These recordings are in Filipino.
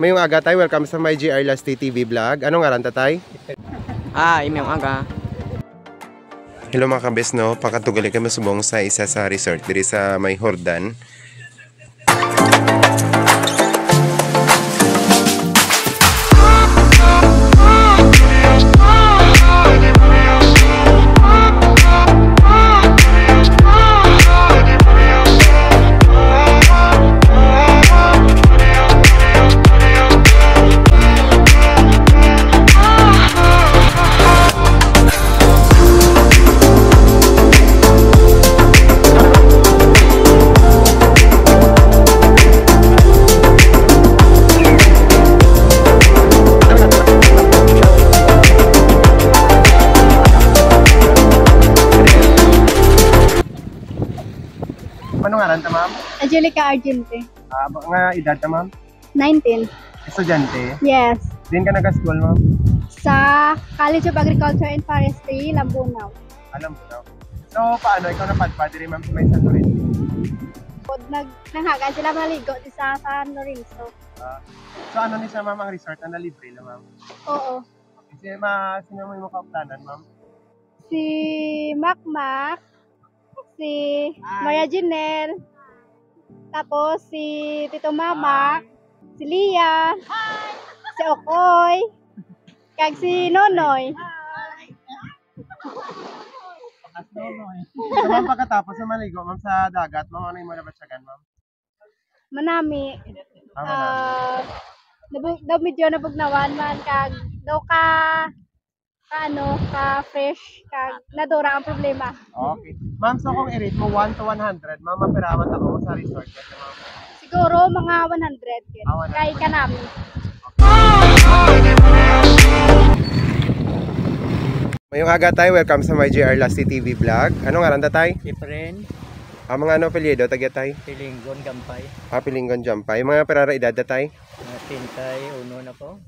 Mayong aga tay, welcome sa my GR Last TV vlog. Anong ngaran tatay? Imong aga. Hello mga kabes no, pakatugali kami subong sa isa sa resort diri sa may Hordan. Anong ngaran ta ma'am? Angelica Argente. Mga edad ta ma'am? 19. Estudyante. Yes. Din ka nag-school ma'am? Sa College of Agriculture and Forestry, Lambunaw. Alam ko na. So paano ikaw napadpad diri ma'am sa may San Lorenzo? Nanghagan sila maligo di sa San Lorenzo. So ano ni siya ma'am ang resort na libre lang ma'am? Oo. Kasi sino mo yung kaplanan ma'am? Si Macmac, si Maria Jinel, tapos si Tito Mama, si Lia, si Okoy, kag si Nonoy. So ma'am pagkatapos na maligo ma'am sa dagat, ma'am ano yung mga nabatsagan ma'am? Manami. Manami. Daw medyo nabugnawan man kag daw ka fresh kag nadura ang problema. Okay. Ma'am, so kung i-rate mo 1 to 100, ma'am, mapirawan ako sa resort kasi ma'am. Siguro mga 100 yun. 100. Kay kanami. Mayong aga tayo, welcome sa my GR Last TV vlog. Anong ngaran tatay? Different. Mga ano apelyido tagya tay? Pilinggon gampay. Pilinggon Jampay. Mga pirara edad tatay? Tintay uno na po.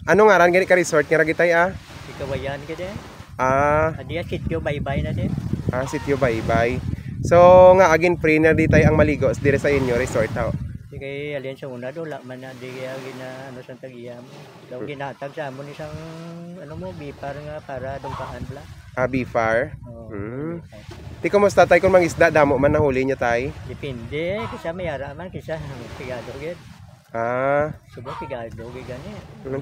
Anong ngaran gani ka resort nga ragi tay Ikawayan ka din. Ah, Sityo baybay na din. Sityo Baybay. So nga agin free na di tay ang maligo dire sa inyo resort ha. Sige, alin sa una do man na di kaya gina ano sa tagiyam. Daw ginatag sa amon isang bipar nga para dungkaan bla. Bifar. Oh. Di kumusta tay kung mangisda damo man nahuli niya tay? Depende kasi mayara man kisa pigado gid. Subo pigado gid gani.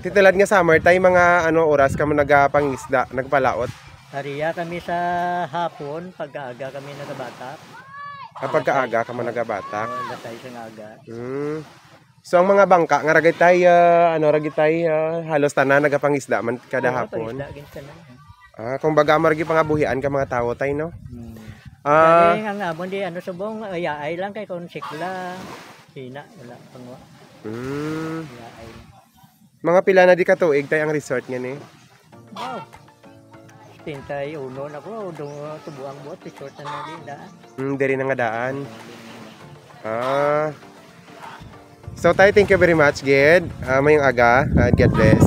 Titilad nga summer tay mga oras ka mo nagapangisda, nagpalaot? Ariya kami sa hapon, pag-aaga kami nagabatak. Pagkaaga ka mo nagabatak? Latay sa aga. So ang mga bangka nga ragay tay halos tanan nagapangisda man kada hapon. Kung baga margi pangabuhian ka mga tawo tay no? Ang amon di subong ayaay lang kay kon sikla. Hina wala pangwa. Mga pila na di ka tuig tay ang resort nga ni? Oh. Tintay uno na ko tubuang buot resort na din daan. Diri na nga daan. So tayo, thank you very much, Ged. Mayong aga. God bless.